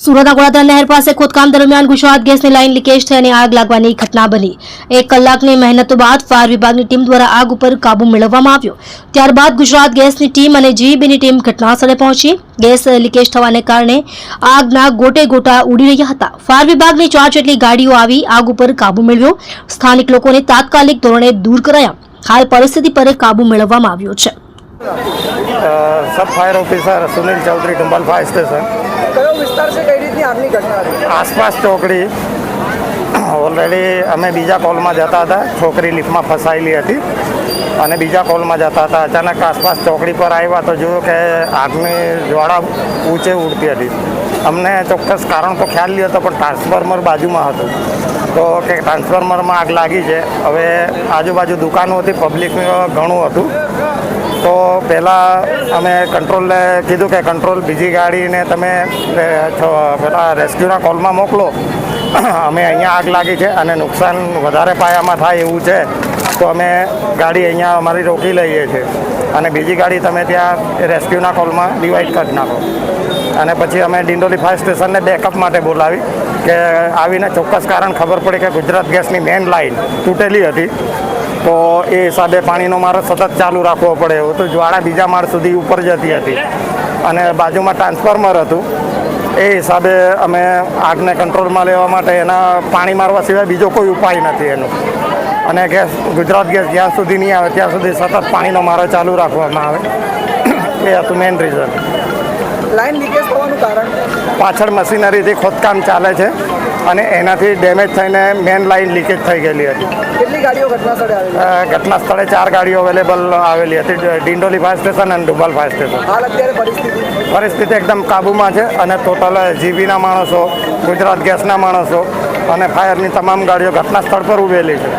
સુરતના ગોળાદરા નહેર પાસે ખોદકામ દરમિયાન ગુજરાત ગેસની લાઇન લીકેજ થઈ અને આગ લાગવાની ઘટના બની। 1 કલાકની મહેનત બાદ ફાયર વિભાગની ટીમ દ્વારા આગ ઉપર કાબુ મેળવવામાં આવ્યો। ત્યારબાદ ગુજરાત ગેસની ટીમ અને જીઈબીની ટીમ ઘટનાસ્થળે પહોંચી। ગેસ લીકેજ થવાને કારણે આગના ગોટે ગોટા ઉડી રહ્યા હતા। ફાયર વિભાગની 4 જેટલી ગાડીઓ આવી આગ ઉપર કાબુ મેળવ્યો। સ્થાનિક લોકોને તાત્કાલિક ધોરણે દૂર કરાયા। હાલ પરિસ્થિતિ પર કાબુ મેળવવામાં આવ્યો છે। Sub fire officer Sunil Chaudhary Tumbal fire station કયો વિસ્તાર છે, કઈ રીતની આગની ઘટના હતી? आसपास ચોકડી ઓલરેડી અમે બીજા કોલમાં જતા હતા। છોકરી લિફ્ટમાં ફસાયેલી હતી અને બીજા કોલમાં જતા હતા। અચાનક આસપાસ ચોકડી પર આવ્યા તો જોયું કે આગની જ્વાળા ઊંચે ઉડતી હતી। અમને ચોક્કસ કારણ તો ખ્યાલ નહીં હતો, પણ ટ્રાન્સફોર્મર બાજુમાં હતું તો કે ટ્રાન્સફોર્મરમાં આગ લાગી છે। હવે આજુબાજુ દુકાનો હતી, પબ્લિક ઘણું હતું। તો પહેલાં અમે કંટ્રોલને કીધું કે કંટ્રોલ બીજી ગાડીને તમે પેલા રેસ્ક્યુના કોલમાં મોકલો। અમે અહીંયા આગ લાગી છે અને નુકસાન વધારે પાયામાં થાય એવું છે તો અમે ગાડી અહીંયા અમારી રોકી લઈએ છીએ અને બીજી ગાડી તમે ત્યાં રેસ્ક્યુના કોલમાં ડિવાઈડ કરી નાખો। અને પછી અમે ડિંડોલી ફાયર સ્ટેશનને બેકઅપ માટે બોલાવી કે આવીને ચોક્કસ કારણ ખબર પડી કે ગુજરાત ગેસની મેઇન લાઇન તૂટેલી હતી। તો એ હિસાબે પાણીનો મારો સતત ચાલુ રાખવો પડે એવું તો જ્વાળા બીજા માળ સુધી ઉપર જતી હતી અને બાજુમાં ટ્રાન્સફોર્મર હતું। એ હિસાબે અમે આગને કંટ્રોલમાં લેવા માટે એના પાણી મારવા સિવાય બીજો કોઈ ઉપાય નથી એનો। અને ગેસ ગુજરાત ગેસ જ્યાં સુધી નહીં આવે ત્યાં સુધી સતત પાણીનો મારો ચાલુ રાખવામાં આવે। એ હતું મેઇન રીઝન। લાઈન લીકેજ થવાનું કારણ? પાછળ મશીનરીથી ખોદકામ ચાલે છે અને એનાથી ડેમેજ થઈને મેઇન લાઇન લીકેજ થઈ ગયેલી હતી। કેટલી ગાડીઓ ઘટના સ્થળે આવેલી? ઘટના સ્થળે 4 ગાડીઓ અવેલેબલ આવેલી હતી, ડિંડોલી ફાયર સ્ટેશન અને ડુંબલ ફાયર સ્ટેશન। હાલ અત્યારે પરિસ્થિતિ એકદમ કાબૂમાં છે અને ટોટલ જીબીના માણસો, ગુજરાત ગેસના માણસો અને ફાયરની તમામ ગાડીઓ ઘટના સ્થળ પર ઉભેલી છે।